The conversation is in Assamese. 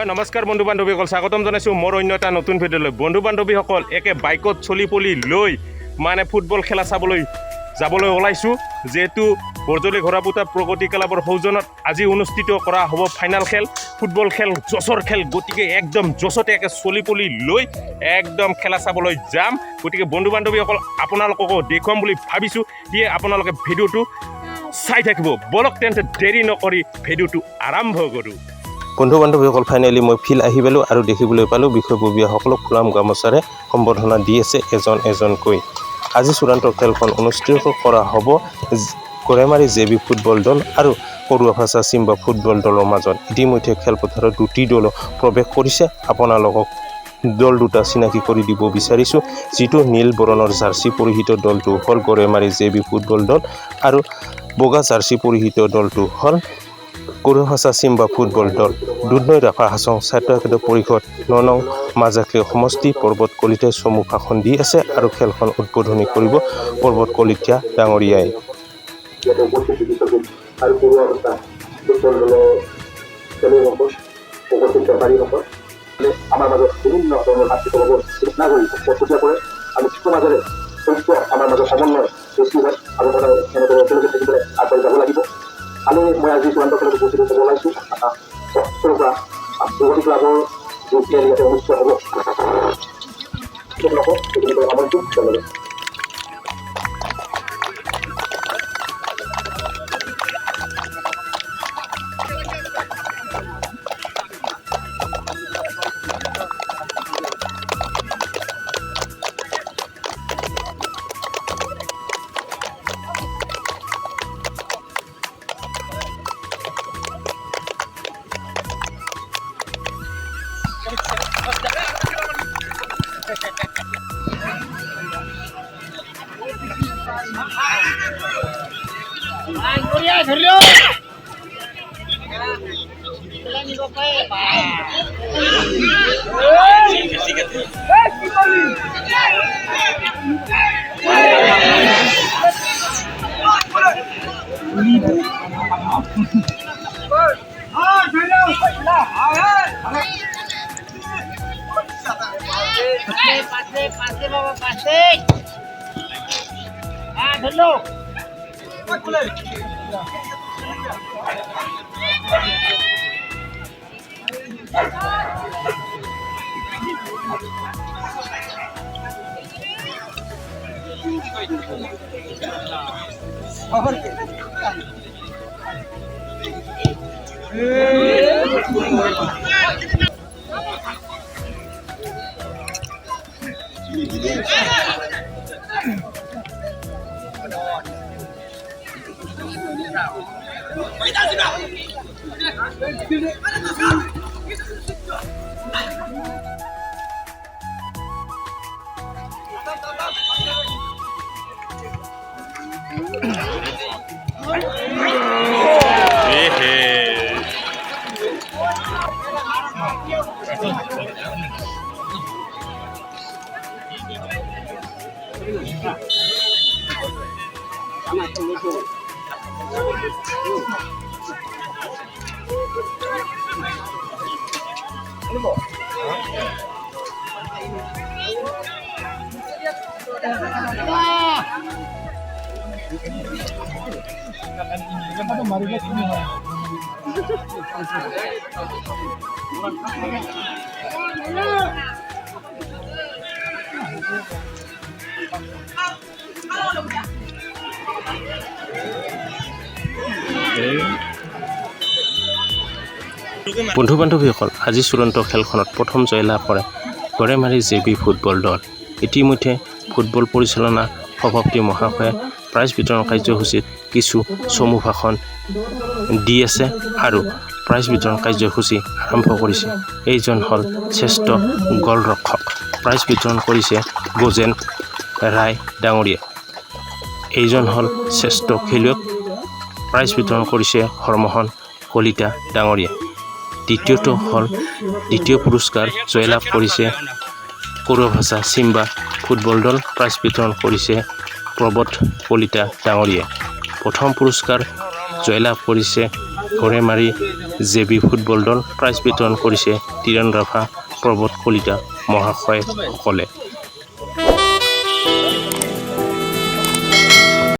নমস্কাৰ বন্ধু বান্ধৱীসকল, স্বাগতম জনাইছোঁ মোৰ অন্য এটা নতুন ভিডিঅ'লৈ। বন্ধু বান্ধৱীসকল, একে বাইকত চলি পলি লৈ মানে ফুটবল খেলা চাবলৈ যাবলৈ ওলাইছোঁ। যিহেতু বৰজলি ঘৰাপুতা প্ৰগতি ক্লাবৰ সৌজন্যত আজি অনুষ্ঠিত কৰা হ'ব ফাইনেল খেল, ফুটবল খেল, জছৰ খেল। গতিকে একদম জছতে একে চলি পলি লৈ একদম খেলা চাবলৈ যাম। গতিকে বন্ধু বান্ধৱীসকল, আপোনালোককো দেখুৱাম বুলি ভাবিছোঁ। সেয়ে আপোনালোকে ভিডিঅ'টো চাই থাকিব। বলক তেন্তে দেৰি নকৰি ভিডিঅ'টো আৰম্ভ কৰোঁ। বন্ধু বান্ধৱীসকল, ফাইনেলি মই ফিল্ড আহি পালোঁ আৰু দেখিবলৈ পালোঁ বিষয়ববীয়াসকলক ফুলাম গামোচাৰে সম্বৰ্ধনা দি আছে এজন এজনকৈ। আজি চূড়ান্ত খেলখন অনুষ্ঠিত কৰা হ'ব গড়েমাৰী জেবি ফুটবল দল আৰু পৰুৱাভাষা চিম্বা ফুটবল দলৰ মাজত। ইতিমধ্যে খেলপথাৰত দুটি দল প্ৰৱেশ কৰিছে। আপোনালোকক দল দুটা চিনাকি কৰি দিব বিচাৰিছোঁ। যিটো নীল বৰণৰ জাৰ্চি পৰিহিত দলটো হ'ল গড়েমাৰী জেবি ফুটবল দল আৰু বগা জাৰ্চি পৰিহিত দলটো হ'ল পৰুৱাভাষা চিম্বা ফুটবল দল। দুধনৈ ৰাভা হাছং ছাত্ৰ একাডেমী পৰিষদ ৯ নং মাজাকলি সমষ্টি পৰ্বত কলিতাই চমু ভাষণ দি আছে আৰু খেলখন উদ্বোধনী কৰিব পৰ্বত কলিতা ডাঙৰীয়াই। আমাৰ মাজত বিভিন্ন ধৰণৰ আৰ্থিক সৃষ্টি কৰি প্ৰক্ৰিয়া কৰে আৰু শিশুৰ মাজেৰে আমাৰ মাজত সমন্বয় সৃষ্টি হয় আৰু সদায় এনেদৰে একেলগে থাকিবলৈ আগবাঢ়ি যাব লাগিব। আমি মই আজি চূড়ান্ত খেলত উপস্থিত হ'ব ওলাইছোঁ। পৰা প্ৰগতি ক্লাবৰ যি খেল ইয়াতে অনুষ্ঠিত হ'ব আমন্ত্ৰণ জনালোঁ। বন্ধু বান্ধৱীসকল, আজি চূড়ান্ত খেলখনত প্ৰথম জয়লাভ কৰে গড়েমাৰী জেবি ফুটবল দল। ইতিমধ্যে ফুটবল পৰিচালনা সভাপতি মহাশয়ে প্ৰাইজ বিতৰণ কাৰ্যসূচীত কিছু চমু ভাষণ দি আছে আৰু প্ৰাইজ বিতৰণ কাৰ্যসূচী আৰম্ভ কৰিছে। এইজন হ'ল শ্ৰেষ্ঠ গলৰক্ষক। প্ৰাইজ বিতৰণ কৰিছে গজেন ৰায় ডাঙৰীয়া। এইজন হ'ল শ্ৰেষ্ঠ খেলুৱৈ। প্ৰাইজ বিতৰণ কৰিছে হৰমোহন কলিতা ডাঙৰীয়া। দ্বিতীয় পুৰস্কাৰ জয়লাভ কৰিছে পৰুৱাভাষা চিম্বা ফুটবল দল। প্ৰাইজ বিতৰণ কৰিছে প্ৰবত কলিতা ডাঙৰীয়া। প্ৰথম পুৰস্কাৰ জয়লাভ কৰিছে ঘৰেমাৰী JB ফুটবল দল প্ৰাইজ বিতৰণ কৰিছে তীৰণ ৰাভা প্ৰবোধ কলিতা মহাশয়সকলে।